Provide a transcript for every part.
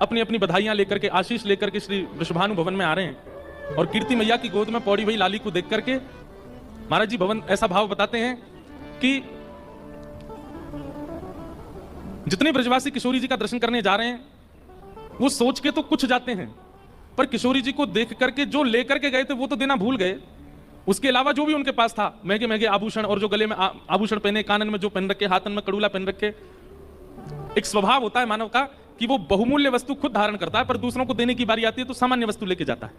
अपनी अपनी बधाइयां लेकर के, आशीष लेकर के श्री वृषभानु भवन में आ रहे हैं। और कीर्ति मैया की गोद में पौड़ी हुई लाली को देख करके महाराज जी भवन ऐसा भाव बताते हैं कि जितने ब्रजवासी किशोरी जी का दर्शन करने जा रहे हैं वो सोच के तो कुछ जाते हैं, पर किशोरी जी को देख करके जो लेकर के गए थे वो तो देना भूल गए। उसके अलावा जो भी उनके पास था, महंगे महंगे आभूषण, और जो गले में आभूषण पहने, कानन में जो पहन रखे, हाथन में कड़ूला पहन रखे। एक स्वभाव होता है मानव का कि वो बहुमूल्य वस्तु खुद धारण करता है, पर दूसरों को देने की बारी आती है तो सामान्य वस्तु लेके जाता है,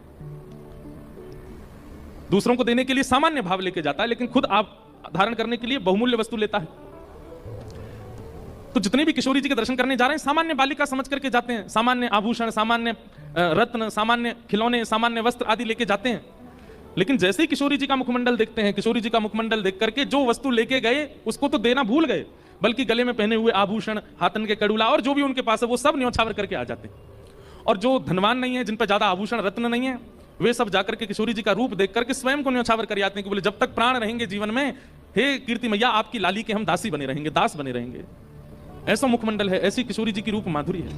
दूसरों को देने के लिए सामान्य भाव लेके जाता है, लेकिन खुद आप धारण करने के लिए बहुमूल्य वस्तु लेता है। तो जितने भी किशोरी जी के दर्शन करने जा रहे हैं सामान्य बालिका समझ करके जाते हैं, सामान्य आभूषण, सामान्य रत्न, सामान्य खिलौने, सामान्य वस्त्र आदि लेके जाते हैं। लेकिन जैसे ही किशोरी जी का मुखमंडल देखते हैं, किशोरी जी का मुखमंडल देख करके जो वस्तु लेके गए उसको तो देना भूल गए, बल्कि गले में पहने हुए आभूषण, हाथन के कड़ूला और जो भी उनके पास है वो सब न्योछावर करके आ जाते हैं। और जो धनवान नहीं है, जिन पर ज्यादा आभूषण रत्न नहीं है, वे सब जाकर के किशोरी जी का रूप देख करके स्वयं को न्योछावर कर आते हैं कि बोले जब तक प्राण रहेंगे जीवन में, हे कीर्ति मैया आपकी लाली के हम दासी बने रहेंगे, दास बने रहेंगे। ऐसा मुखमंडल है, ऐसी किशोरी जी की रूप माधुरी है।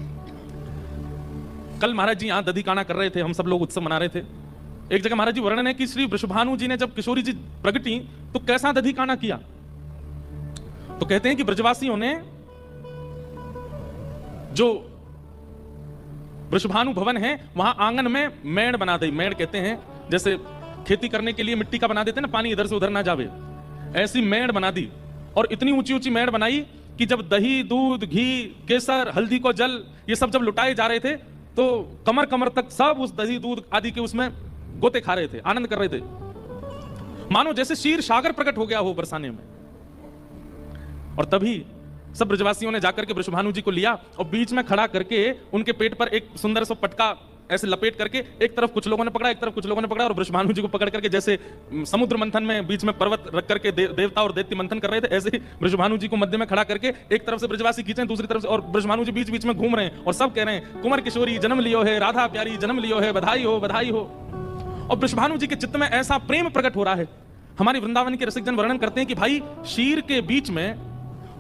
कल महाराज जी यहां दधिकाना कर रहे थे, हम सब लोग उत्सव मना रहे थे। एक जगह महाराज जी वर्णन है कि श्री वृषभानु जी ने जब किशोरी जी प्रगटी तो कैसा दधिकाना किया। तो कहते हैं कि ब्रजवासियों ने जो वृषभानु भवन है वहां आंगन में मेड़ बना दी। मेड़ कहते हैं जैसे खेती करने के लिए मिट्टी का बना देते हैं ना, पानी इधर से उधर ना जावे, ऐसी मेड़ बना दी। और इतनी ऊंची ऊंची मेड़ बनाई कि जब दही, दूध, घी, केसर, हल्दी को जल ये सब जब लुटाए जा रहे थे तो कमर कमर तक सब उस दही, दूध आदि के उसमें गोते खा रहे थे, आनंद कर रहे थे, मानो जैसे क्षीर सागर प्रकट हो गया हो बरसाने में। और तभी सब ब्रजवासियों ने जाकर के वृषभानु जी को लिया और बीच में खड़ा करके उनके पेट पर एक सुंदर सा पटका ऐसे लपेट करके एक तरफ कुछ लोगों ने पकड़ा, एक तरफ कुछ लोगों ने पकड़ा, और वृषभानु जी को पकड़ करके जैसे समुद्र मंथन में बीच में पर्वत रख करके देवता और दैत्य मंथन कर रहे थे, ऐसे ही वृषभानु जी को मध्य में खड़ा करके एक तरफ से ब्रजवासी खींचे, दूसरी तरफ से, और वृषभानु जी बीच बीच में घूम रहे हैं और सब कह रहे हैं कुंवर किशोरी जन्म लियो है, राधा प्यारी जन्म लियो है, बधाई हो, बधाई हो। और वृषभानु जी के चित्त में ऐसा प्रेम प्रकट हो रहा है। हमारे वृंदावन के रसिक जन वर्णन करते हैं कि भाई शीर के बीच में,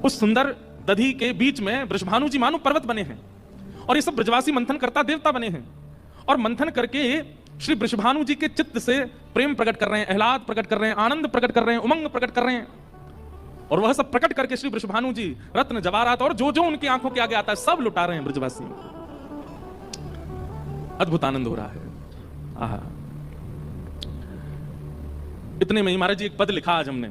उस सुंदर दधी के बीच में वृषभानु जी मानो पर्वत बने हैं, और ये सब ब्रजवासी मंथन करता देवता बने हैं। और मंथन करके श्री वृषभानु जी के चित्त से प्रेम प्रकट कर रहे हैं, आह्लाद प्रकट कर रहे हैं, आनंद प्रकट कर रहे हैं, उमंग प्रकट कर रहे हैं। और वह सब प्रकट करके श्री वृषभानु जी रत्न, जवाहरात और जो जो उनकी आंखों के आगे आता है सब लुटा रहे हैं ब्रजवासी। अद्भुत आनंद हो रहा है। आहा, इतने में ही महाराज जी एक पद लिखा आज हमने,